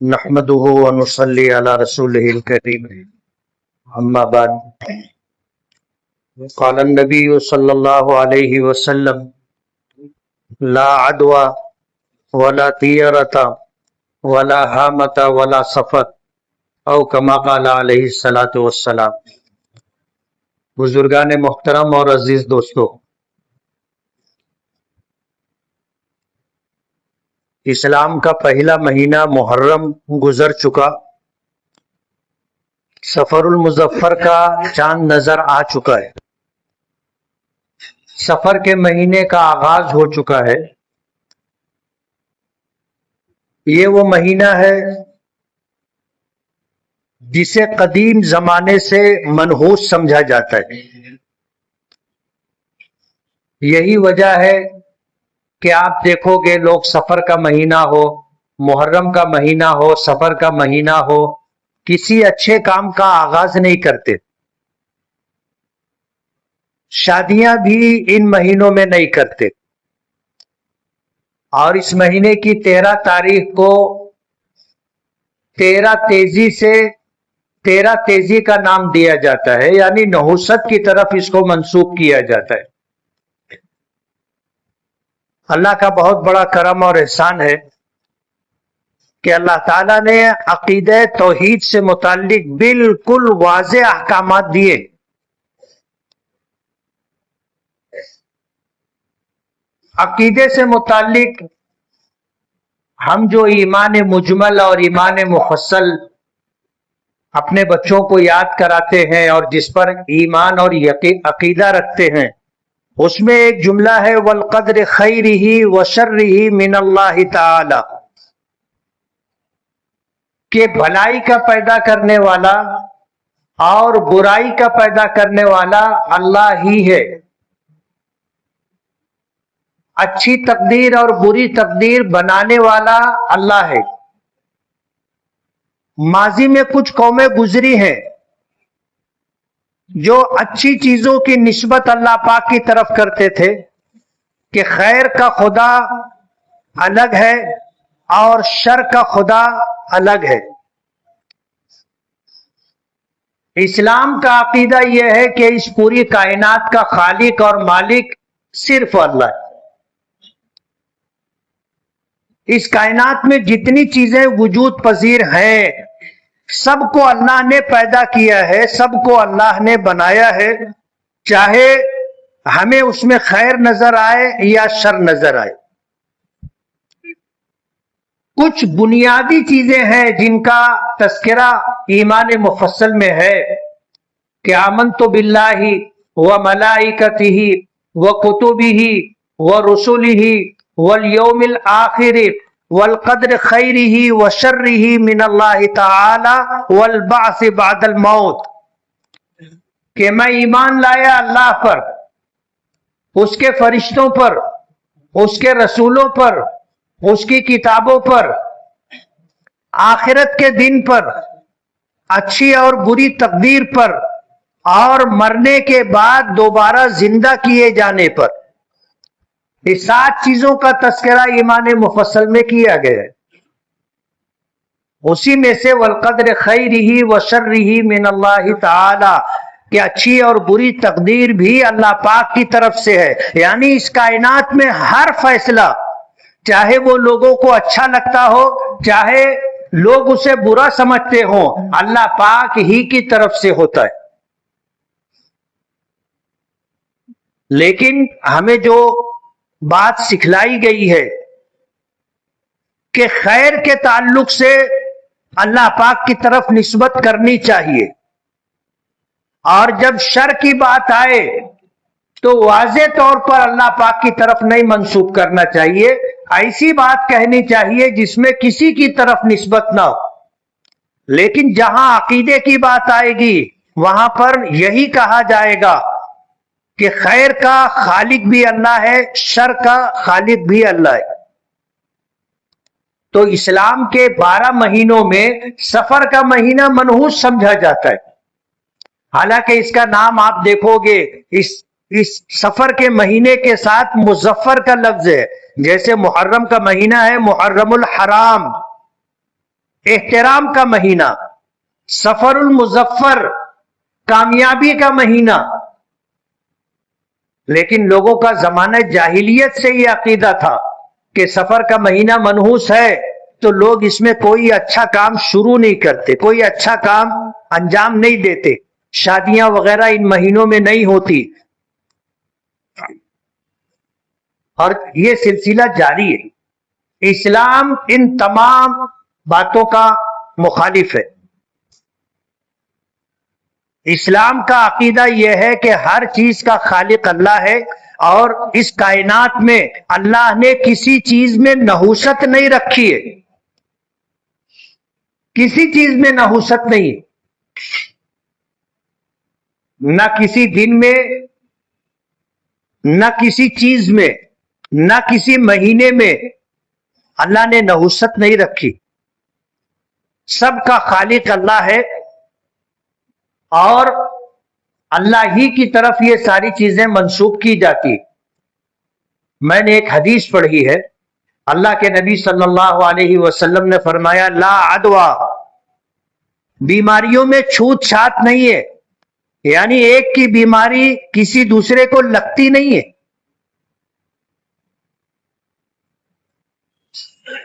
نحمده ونصلي على رسوله الكريم اما بعد قال النبي صلى الله عليه وسلم لا عدوى ولا طيرة ولا هامة ولا سفر او كما قال عليه الصلاة والسلام۔ بزرگان محترم اور عزیز دوستو، اسلام کا پہلا مہینہ محرم گزر چکا، سفر المظفر کا چاند نظر آ چکا ہے، سفر کے مہینے کا آغاز ہو چکا ہے۔ یہ وہ مہینہ ہے جسے قدیم زمانے سے منحوس سمجھا جاتا ہے۔ یہی وجہ ہے کہ آپ دیکھو گے لوگ سفر کا مہینہ ہو، محرم کا مہینہ ہو، سفر کا مہینہ ہو، کسی اچھے کام کا آغاز نہیں کرتے۔ شادیاں بھی ان مہینوں میں نہیں کرتے، اور اس مہینے کی 13 تاریخ کو 13 تیزی کا نام دیا جاتا ہے، یعنی نحوست کی طرف اس کو منسوب کیا جاتا ہے۔ اللہ کا بہت بڑا کرم اور احسان ہے کہ اللہ تعالیٰ نے عقیدہ توحید سے متعلق بالکل واضح احکامات دیے۔ عقیدے سے متعلق ہم جو ایمان مجمل اور ایمان مفصل اپنے بچوں کو یاد کراتے ہیں اور جس پر ایمان اور عقیدہ رکھتے ہیں، اس میں ایک جملہ ہے والقدر خیرہ وشرہ من اللہ تعالی، کہ بھلائی کا پیدا کرنے والا اور برائی کا پیدا کرنے والا اللہ ہی ہے۔ اچھی تقدیر اور بری تقدیر بنانے والا اللہ ہے۔ ماضی میں کچھ قومیں گزری ہیں جو اچھی چیزوں کی نسبت اللہ پاک کی طرف کرتے تھے کہ خیر کا خدا الگ ہے اور شر کا خدا الگ ہے۔ اسلام کا عقیدہ یہ ہے کہ اس پوری کائنات کا خالق اور مالک صرف اللہ ہے۔ اس کائنات میں جتنی چیزیں وجود پذیر ہیں سب کو اللہ نے پیدا کیا ہے، سب کو اللہ نے بنایا ہے، چاہے ہمیں اس میں خیر نظر آئے یا شر نظر آئے۔ کچھ بنیادی چیزیں ہیں جن کا تذکرہ ایمان مفصل میں ہے کہ آمنت باللہ وملائکتہ وکتبہ ورسلہ والیوم الآخر والقدر خیرہ وشرہ من اللہ تعالی والبعث بعد الموت، کہ میں ایمان لایا اللہ پر، اس کے فرشتوں پر، اس کے رسولوں پر، اس کی کتابوں پر، آخرت کے دن پر، اچھی اور بری تقدیر پر، اور مرنے کے بعد دوبارہ زندہ کیے جانے پر۔ یہ 7 چیزوں کا تذکرہ ایمان مفصل میں کیا گیا ہے۔ اسی میں سے والقدر خیرہ وشرہ من اللہ تعالی، کہ اچھی اور بری تقدیر بھی اللہ پاک کی طرف سے ہے، یعنی اس کائنات میں ہر فیصلہ، چاہے وہ لوگوں کو اچھا لگتا ہو چاہے لوگ اسے برا سمجھتے ہوں، اللہ پاک ہی کی طرف سے ہوتا ہے۔ لیکن ہمیں جو بات سکھلائی گئی ہے کہ خیر کے تعلق سے اللہ پاک کی طرف نسبت کرنی چاہیے، اور جب شر کی بات آئے تو واضح طور پر اللہ پاک کی طرف نہیں منسوب کرنا چاہیے، ایسی بات کہنی چاہیے جس میں کسی کی طرف نسبت نہ ہو۔ لیکن جہاں عقیدے کی بات آئے گی وہاں پر یہی کہا جائے گا کہ خیر کا خالق بھی اللہ ہے، شر کا خالق بھی اللہ ہے۔ تو اسلام کے 12 مہینوں میں سفر کا مہینہ منحوس سمجھا جاتا ہے، حالانکہ اس کا نام آپ دیکھو گے اس سفر کے مہینے کے ساتھ مظفر کا لفظ ہے، جیسے محرم کا مہینہ ہے محرم الحرام، احترام کا مہینہ، سفر المظفر، کامیابی کا مہینہ. لیکن لوگوں کا زمانہ جاہلیت سے یہ عقیدہ تھا کہ سفر کا مہینہ منحوس ہے تو لوگ اس میں کوئی اچھا کام شروع نہیں کرتے، کوئی اچھا کام انجام نہیں دیتے، شادیاں وغیرہ ان مہینوں میں نہیں ہوتی. اور یہ سلسلہ جاری ہے. اسلام ان تمام باتوں کا مخالف ہے. اسلام کا عقیدہ یہ ہے کہ ہر چیز کا خالق اللہ ہے، اور اس کائنات میں اللہ نے کسی چیز میں نحوست نہیں رکھی ہے، کسی چیز میں نحوست نہیں ہے. نہ کسی دن میں، نہ کسی چیز میں، نہ کسی مہینے میں اللہ نے نحوست نہیں رکھی. سب کا خالق اللہ ہے، اور اللہ ہی کی طرف یہ ساری چیزیں منسوب کی جاتی. میں نے ایک حدیث پڑھی ہے، اللہ کے نبی صلی اللہ علیہ وسلم نے فرمایا لا عدوہ، بیماریوں میں چھوت چھات نہیں ہے، یعنی ایک کی بیماری کسی دوسرے کو لگتی نہیں ہے.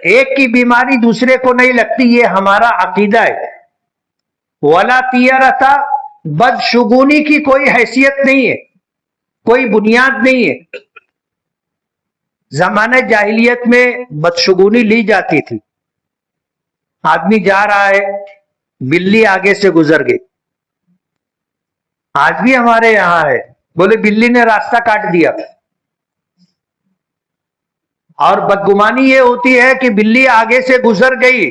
ایک کی بیماری دوسرے کو نہیں لگتی، یہ ہمارا عقیدہ ہے. ولا طیرۃ، بدشگونی کی کوئی حیثیت نہیں ہے، کوئی بنیاد نہیں ہے. زمانہ جاہلیت میں بدشگونی لی جاتی تھی. آدمی جا رہا ہے، بلی آگے سے گزر گئی. آج بھی ہمارے یہاں ہے، بولے بلی نے راستہ کاٹ دیا. اور بدگمانی یہ ہوتی ہے کہ بلی آگے سے گزر گئی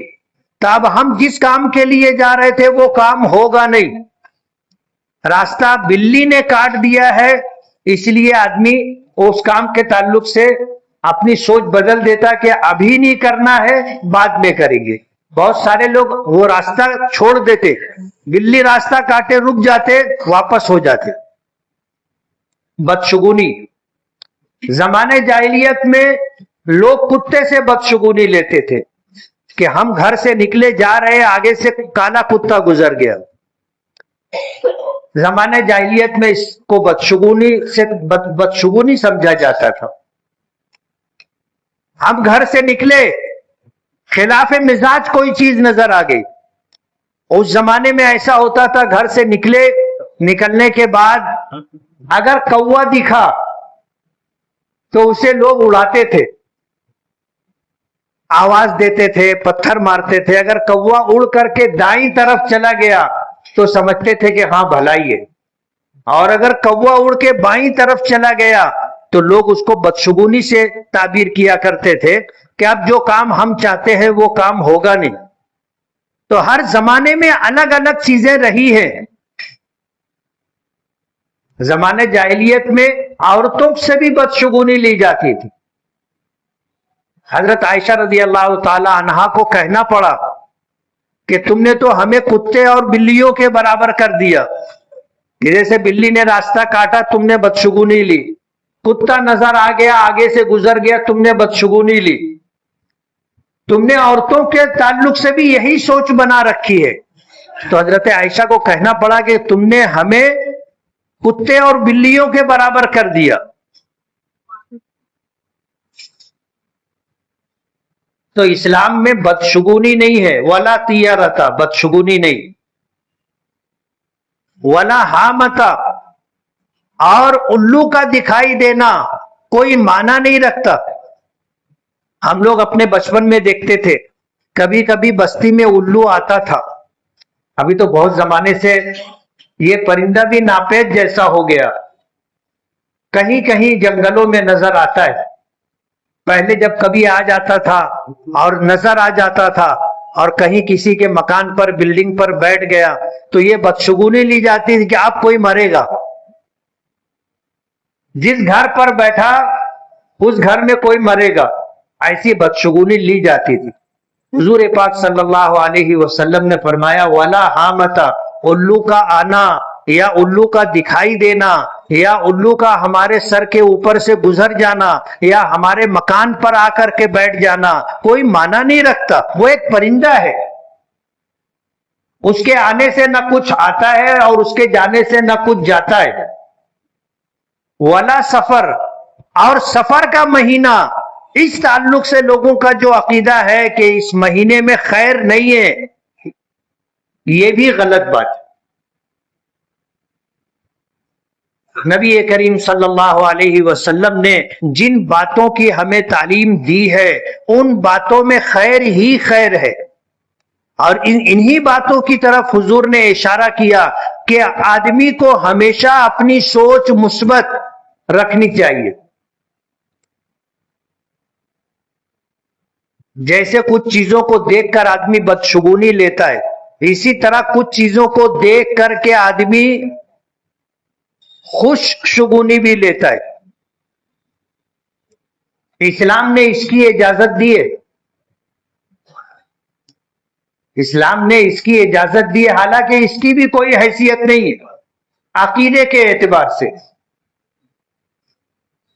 تو اب ہم جس کام کے لیے جا رہے تھے وہ کام ہوگا نہیں. راستہ بلی نے کاٹ دیا ہے، اس لیے آدمی اس کام کے تعلق سے اپنی سوچ بدل دیتا کہ ابھی نہیں کرنا ہے، بعد میں کریں گے. بہت سارے لوگ وہ راستہ چھوڑ دیتے، بلی راستہ کاٹے رک جاتے، واپس ہو جاتے. بدشگونی. زمانے جاہلیت میں لوگ کتے سے بدشگونی لیتے تھے کہ ہم گھر سے نکلے جا رہے، آگے سے کالا کتا گزر گیا. زمانے جاہلیت میں اس کو بدشگونی سمجھا جاتا تھا. ہم گھر سے نکلے، خلاف مزاج کوئی چیز نظر آ گئی. اس زمانے میں ایسا ہوتا تھا، گھر سے نکلنے کے بعد اگر کوا دکھا تو اسے لوگ اڑاتے تھے، آواز دیتے تھے، پتھر مارتے تھے. اگر کوا اڑ کر کے دائیں طرف چلا گیا تو سمجھتے تھے کہ ہاں بھلائی ہے، اور اگر کوا اڑ کے بائیں طرف چلا گیا تو لوگ اس کو بدشگونی سے تعبیر کیا کرتے تھے کہ اب جو کام ہم چاہتے ہیں وہ کام ہوگا نہیں. تو ہر زمانے میں الگ الگ چیزیں رہی ہیں. زمانے جاہلیت میں عورتوں سے بھی بدشگونی لی جاتی تھی. حضرت عائشہ رضی اللہ تعالی عنہا کو کہنا پڑا کہ تم نے تو ہمیں کتے اور بلیوں کے برابر کر دیا. جیسے بلی نے راستہ کاٹا تم نے بدشگونی لی، کتا نظر آ گیا آگے سے گزر گیا تم نے بدشگونی لی. تم نے عورتوں کے تعلق سے بھی یہی سوچ بنا رکھی ہے. تو حضرت عائشہ کو کہنا پڑا کہ تم نے ہمیں کتے اور بلیوں کے برابر کر دیا. تو اسلام میں بدشگونی نہیں ہے. ولا طیرۃ، بدشگونی نہیں. ولا حامۃ، اور الو کا دکھائی دینا کوئی معنی نہیں رکھتا. ہم لوگ اپنے بچپن میں دیکھتے تھے، کبھی کبھی بستی میں الو آتا تھا. ابھی تو بہت زمانے سے یہ پرندہ بھی ناپید جیسا ہو گیا، کہیں کہیں جنگلوں میں نظر آتا ہے. پہلے جب کبھی آ جاتا تھا اور نظر آ جاتا تھا اور کہیں کسی کے مکان پر بلڈنگ پر بیٹھ گیا تو یہ بدشگونی لی جاتی تھی کہ اب کوئی مرے گا. جس گھر پر بیٹھا اس گھر میں کوئی مرے گا، ایسی بدشگونی لی جاتی تھی. حضور پاک صلی اللہ علیہ وسلم نے فرمایا ولا حامۃ، الو کا آنا یا الو کا دکھائی دینا یا الو کا ہمارے سر کے اوپر سے گزر جانا یا ہمارے مکان پر آ کر کے بیٹھ جانا کوئی معنی نہیں رکھتا. وہ ایک پرندہ ہے، اس کے آنے سے نہ کچھ آتا ہے اور اس کے جانے سے نہ کچھ جاتا ہے. ولا سفر، اور سفر کا مہینہ، اس تعلق سے لوگوں کا جو عقیدہ ہے کہ اس مہینے میں خیر نہیں ہے، یہ بھی غلط بات ہے. نبی کریم صلی اللہ علیہ وسلم نے جن باتوں کی ہمیں تعلیم دی ہے ان باتوں میں خیر ہی خیر ہے، اور انہی باتوں کی طرف حضور نے اشارہ کیا کہ آدمی کو ہمیشہ اپنی سوچ مثبت رکھنی چاہیے. جیسے کچھ چیزوں کو دیکھ کر آدمی بدشگونی لیتا ہے، اسی طرح کچھ چیزوں کو دیکھ کر کے آدمی خوش شگونی بھی لیتا ہے. اسلام نے اس کی اجازت دی ہے، اسلام نے اس کی اجازت دی ہے، حالانکہ اس کی بھی کوئی حیثیت نہیں ہے عقیدے کے اعتبار سے.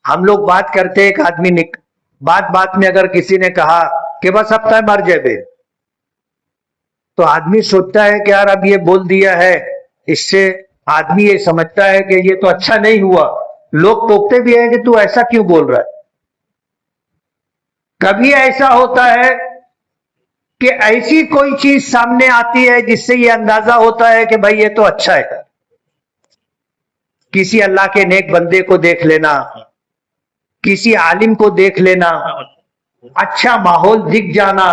ہم لوگ بات کرتے ایک آدمی نے بات میں اگر کسی نے کہا کہ بس اب تک مر جائے بے، تو آدمی سوچتا ہے کہ یار اب یہ بول دیا ہے، اس سے آدمی یہ سمجھتا ہے کہ یہ تو اچھا نہیں ہوا. لوگ ٹوکتے بھی ہیں کہ تو ایسا کیوں بول رہا ہے. کبھی ایسا ہوتا ہے کہ ایسی کوئی چیز سامنے آتی ہے جس سے یہ اندازہ ہوتا ہے کہ بھائی یہ تو اچھا ہے. کسی اللہ کے نیک بندے کو دیکھ لینا، کسی عالم کو دیکھ لینا، اچھا ماحول دکھ جانا،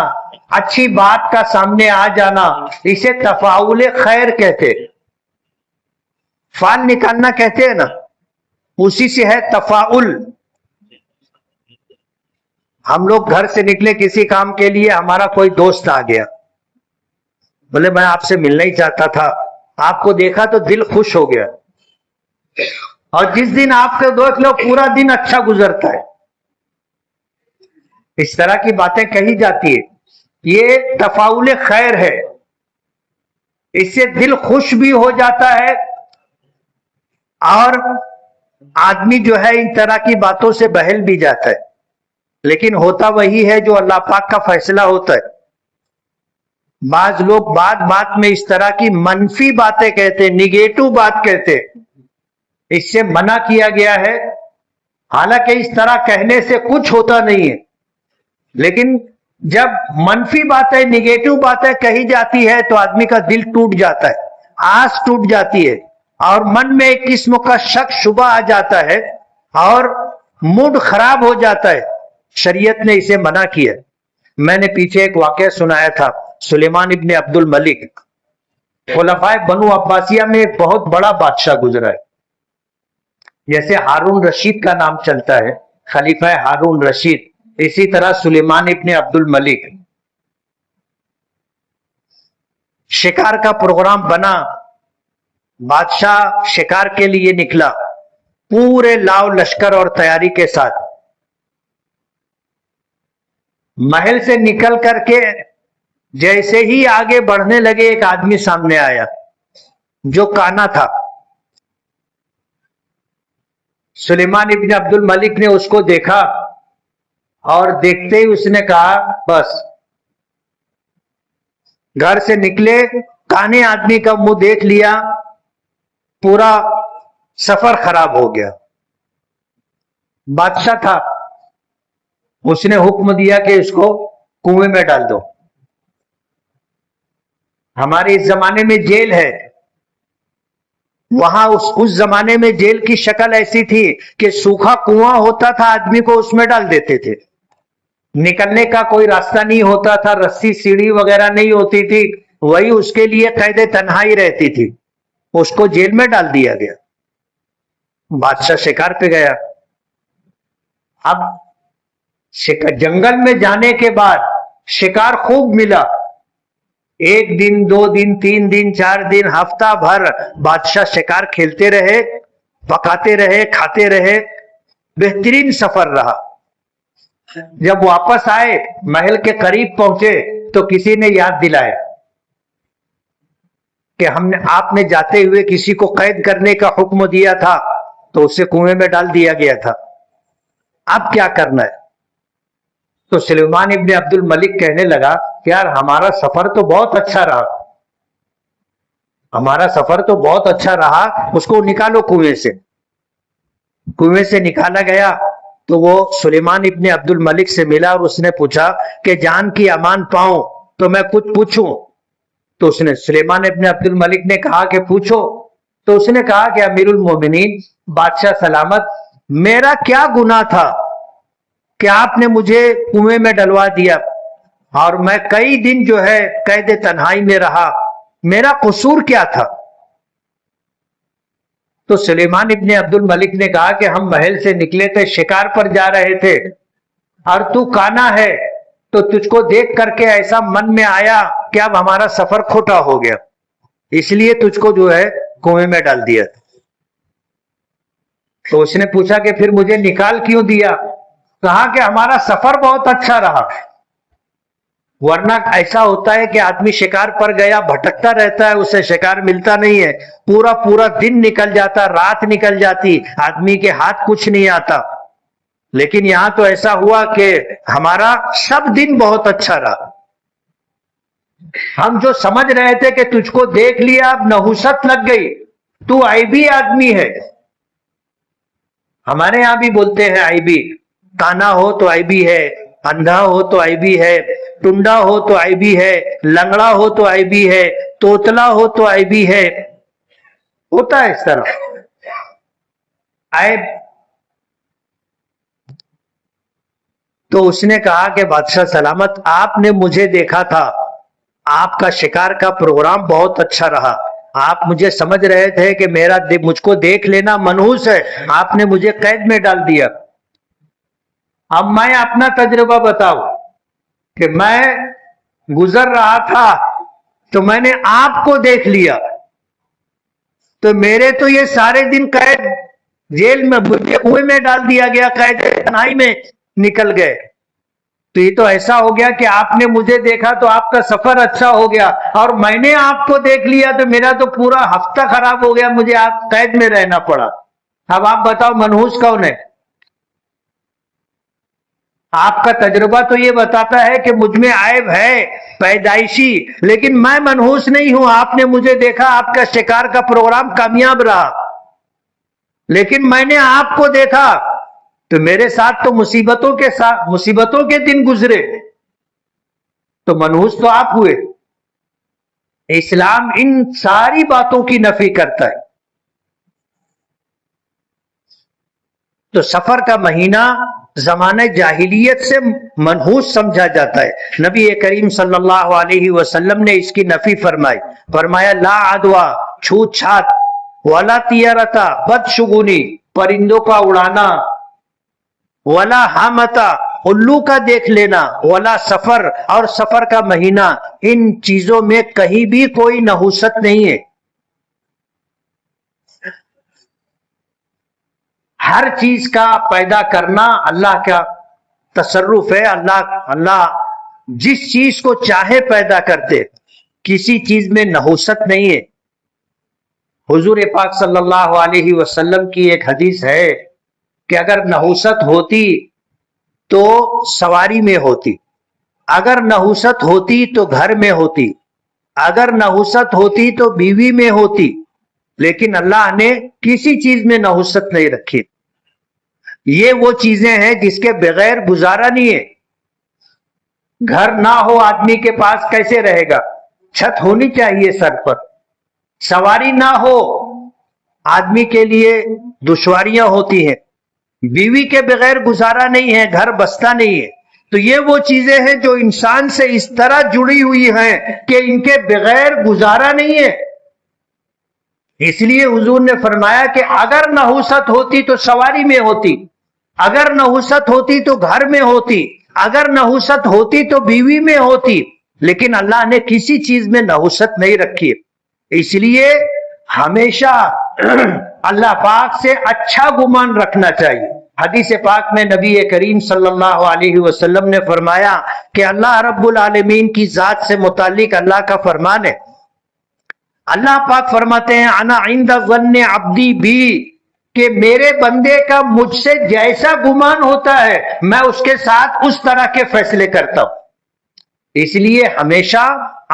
اچھی بات کا سامنے آ جانا، اسے تفاعل خیر کہتے. فعل نکالنا کہتے ہیں نا، اسی سے ہے تفاعل. ہم لوگ گھر سے نکلے کسی کام کے لیے، ہمارا کوئی دوست آ گیا، بولے میں آپ سے ملنا ہی چاہتا تھا، آپ کو دیکھا تو دل خوش ہو گیا، اور جس دن آپ کو دیکھ لو پورا دن اچھا گزرتا ہے. اس طرح کی باتیں کہی جاتی ہے، یہ تفاعل خیر ہے. اس سے دل خوش بھی ہو جاتا ہے، اور آدمی جو ہے ان طرح کی باتوں سے بہل بھی جاتا ہے. لیکن ہوتا وہی ہے جو اللہ پاک کا فیصلہ ہوتا ہے. بعض لوگ بات میں اس طرح کی منفی باتیں کہتے، نگیٹو بات کہتے، اس سے منع کیا گیا ہے. حالانکہ اس طرح کہنے سے کچھ ہوتا نہیں ہے، لیکن جب منفی باتیں، نگیٹو باتیں کہی جاتی ہے تو آدمی کا دل ٹوٹ جاتا ہے، آس ٹوٹ جاتی ہے، اور من میں ایک قسم کا شک شبہ آ جاتا ہے اور موڈ خراب ہو جاتا ہے. شریعت نے اسے منع کیا. میں نے پیچھے ایک واقعہ سنایا تھا، سلیمان ابن عبد الملک خلفائے بنو عباسیہ میں ایک بہت بڑا بادشاہ گزرا ہے. جیسے ہارون رشید کا نام چلتا ہے، خلیفہ ہارون رشید، اسی طرح سلیمان ابن عبد الملک. شکار کا پروگرام بنا، بادشاہ شکار کے لیے نکلا پورے لاؤ لشکر اور تیاری کے ساتھ. محل سے نکل کر کے جیسے ہی آگے بڑھنے لگے، ایک آدمی سامنے آیا جو کانا تھا. سلیمان ابن عبد الملک نے اس کو دیکھا اور دیکھتے ہی اس نے کہا بس. گھر سے نکلے، کانے آدمی کا منہ دیکھ لیا، پورا سفر خراب ہو گیا. بادشاہ تھا، اس نے حکم دیا کہ اس کو کنویں میں ڈال دو. ہمارے اس زمانے میں جیل ہے، وہاں اس زمانے میں جیل کی شکل ایسی تھی کہ سوکھا کنواں ہوتا تھا، آدمی کو اس میں ڈال دیتے تھے. نکلنے کا کوئی راستہ نہیں ہوتا تھا، رسی سیڑھی وغیرہ نہیں ہوتی تھی، وہی اس کے لیے قید تنہائی رہتی تھی. اس کو جیل میں ڈال دیا گیا. بادشاہ شکار پہ گیا. اب جنگل میں جانے کے بعد شکار خوب ملا. ایک دن، 2 دن، 3 دن، 4 دن، ہفتہ بھر بادشاہ شکار کھیلتے رہے، پکاتے رہے، کھاتے رہے. بہترین سفر رہا. جب واپس آئے، محل کے قریب پہنچے تو کسی نے یاد دلایا کہ آپ نے جاتے ہوئے کسی کو قید کرنے کا حکم دیا تھا تو اسے کنویں میں ڈال دیا گیا تھا، اب کیا کرنا ہے؟ تو سلیمان ابن عبد الملک کہنے لگا کہ یار ہمارا سفر تو بہت اچھا رہا، ہمارا سفر تو بہت اچھا رہا، اس کو نکالو کنویں سے۔ کنویں سے نکالا گیا تو وہ سلیمان ابن عبد الملک سے ملا اور اس نے پوچھا کہ جان کی امان پاؤں تو میں کچھ پوچھوں؟ تو اس نے سلیمان ابن عبد الملک نے کہا کہ پوچھو۔ تو اس نے کہا کہ امیر المومنین، بادشاہ سلامت، میرا کیا گناہ تھا کہ آپ نے مجھے کنویں میں ڈلوا دیا اور میں کئی دن جو ہے قید تنہائی میں رہا، میرا قصور کیا تھا؟ تو سلیمان ابن عبد الملک نے کہا کہ ہم محل سے نکلے تھے، شکار پر جا رہے تھے اور تو کانا ہے، تو تجھ کو دیکھ کر کے ایسا من میں آیا کہ اب ہمارا سفر کھوٹا ہو گیا، اس لیے تجھ کو جو ہے کنویں میں ڈال دیا۔ تو اس نے پوچھا کہ پھر مجھے نکال کیوں دیا؟ کہا کہ ہمارا سفر بہت اچھا رہا، ورنہ ایسا ہوتا ہے کہ آدمی شکار پر گیا بھٹکتا رہتا ہے، اسے شکار ملتا نہیں ہے، پورا پورا دن نکل جاتا، رات نکل جاتی، آدمی کے ہاتھ کچھ نہیں آتا۔ لیکن یہاں تو ایسا ہوا کہ ہمارا سب دن بہت اچھا رہا۔ ہم جو سمجھ رہے تھے کہ تجھ کو دیکھ لیا اب نحوست لگ گئی، تو عیبی آدمی ہے۔ ہمارے یہاں بھی بولتے ہیں عیبی، کانا ہو تو عیبی ہے، اندھا ہو تو عیبی ہے، ٹنڈا ہو تو عیبی ہے، لنگڑا ہو تو عیبی ہے، توتلا ہو تو عیبی ہے، ہوتا ہے اس طرح عیب۔ تو اس نے کہا کہ بادشاہ سلامت، آپ نے مجھے دیکھا تھا، آپ کا شکار کا پروگرام بہت اچھا رہا، آپ مجھے سمجھ رہے تھے کہ مجھ کو دیکھ لینا منحوس ہے، آپ نے مجھے قید میں ڈال دیا۔ اب میں اپنا تجربہ بتاؤں کہ میں گزر رہا تھا تو میں نے آپ کو دیکھ لیا، تو میرے تو یہ سارے دن قید جیل میں کنویں میں ڈال دیا گیا، قید تنہائی میں نکل گئے۔ تو یہ تو ایسا ہو گیا کہ آپ نے مجھے دیکھا تو آپ کا سفر اچھا ہو گیا، اور میں نے آپ کو دیکھ لیا تو میرا تو پورا ہفتہ خراب ہو گیا، مجھے آپ قید میں رہنا پڑا۔ اب آپ بتاؤ منحوس کون ہے؟ آپ کا تجربہ تو یہ بتاتا ہے کہ مجھ میں عیب ہے پیدائشی، لیکن میں منحوس نہیں ہوں۔ آپ نے مجھے دیکھا، آپ کا شکار کا پروگرام کامیاب رہا، لیکن میں نے آپ کو دیکھا تو میرے ساتھ تو مصیبتوں کے دن گزرے، تو منحوس تو آپ ہوئے۔ اسلام ان ساری باتوں کی نفی کرتا ہے۔ تو سفر کا مہینہ زمانہ جاہلیت سے منحوس سمجھا جاتا ہے۔ نبی کریم صلی اللہ علیہ وسلم نے اس کی نفی فرمائی، فرمایا لا عدوہ، چھوت چھات، ولا طیرتا، بدشگونی، پرندوں کا اڑانا، ولا حامتا، الو کا دیکھ لینا، ولا سفر، اور سفر کا مہینہ، ان چیزوں میں کہیں بھی کوئی نحوست نہیں ہے۔ ہر چیز کا پیدا کرنا اللہ کا تصرف ہے، اللہ جس چیز کو چاہے پیدا کرتے، کسی چیز میں نحوست نہیں ہے۔ حضور پاک صلی اللہ علیہ وسلم کی ایک حدیث ہے کہ اگر نحوست ہوتی تو سواری میں ہوتی، اگر نحوست ہوتی تو گھر میں ہوتی، اگر نحوست ہوتی تو بیوی میں ہوتی، لیکن اللہ نے کسی چیز میں نحوست نہیں رکھی۔ یہ وہ چیزیں ہیں جس کے بغیر گزارا نہیں ہے۔ گھر نہ ہو آدمی کے پاس کیسے رہے گا؟ چھت ہونی چاہیے سر پر۔ سواری نہ ہو آدمی کے لیے دشواریاں ہوتی ہیں۔ بیوی کے بغیر گزارا نہیں ہے، گھر بستا نہیں ہے۔ تو یہ وہ چیزیں ہیں جو انسان سے اس طرح جڑی ہوئی ہیں کہ ان کے بغیر گزارا نہیں ہے۔ اس لیے حضور نے فرمایا کہ اگر نحوست ہوتی تو سواری میں ہوتی، اگر نحوست ہوتی تو گھر میں ہوتی، اگر نحوست ہوتی تو بیوی میں ہوتی، لیکن اللہ نے کسی چیز میں نحوست نہیں رکھی۔ اس لیے ہمیشہ اللہ پاک سے اچھا گمان رکھنا چاہیے۔ حدیث پاک میں نبی کریم صلی اللہ علیہ وسلم نے فرمایا کہ اللہ رب العالمین کی ذات سے متعلق اللہ کا فرمان ہے، اللہ پاک فرماتے ہیں انا عند ظن عبدی بی، کہ میرے بندے کا مجھ سے جیسا گمان ہوتا ہے میں اس کے ساتھ اس طرح کے فیصلے کرتا ہوں۔ اس لیے ہمیشہ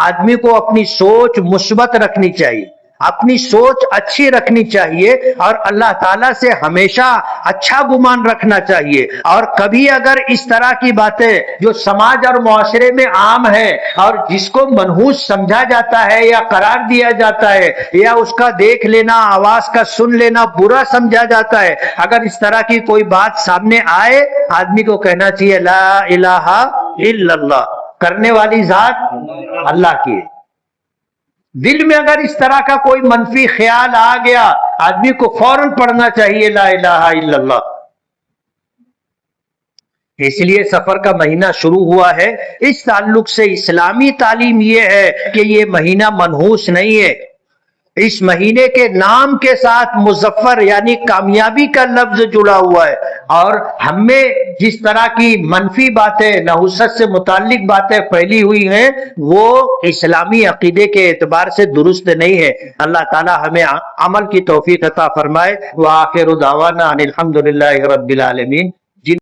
آدمی کو اپنی سوچ مثبت رکھنی چاہیے، اپنی سوچ اچھی رکھنی چاہیے اور اللہ تعالیٰ سے ہمیشہ اچھا گمان رکھنا چاہیے. اور کبھی اگر اس طرح کی باتیں جو سماج اور معاشرے میں عام ہے اور جس کو منحوس سمجھا جاتا ہے یا قرار دیا جاتا ہے یا اس کا دیکھ لینا، آواز کا سن لینا برا سمجھا جاتا ہے، اگر اس طرح کی کوئی بات سامنے آئے آدمی کو کہنا چاہیے لا الہ الا اللہ، کرنے والی ذات اللہ کی ہے. دل میں اگر اس طرح کا کوئی منفی خیال آ گیا آدمی کو فوراً پڑھنا چاہیے لا الہ الا اللہ. اس لیے سفر کا مہینہ شروع ہوا ہے. اس تعلق سے اسلامی تعلیم یہ ہے کہ یہ مہینہ منحوس نہیں ہے. اس مہینے کے نام کے ساتھ مظفر یعنی کامیابی کا لفظ جڑا ہوا ہے، اور ہم میں جس طرح کی منفی باتیں نحوست سے متعلق باتیں پھیلی ہوئی ہیں وہ اسلامی عقیدے کے اعتبار سے درست نہیں ہے. اللہ تعالی ہمیں عمل کی توفیق عطا فرمائے. وآخر دعوانا ان الحمد للہ رب العالمین.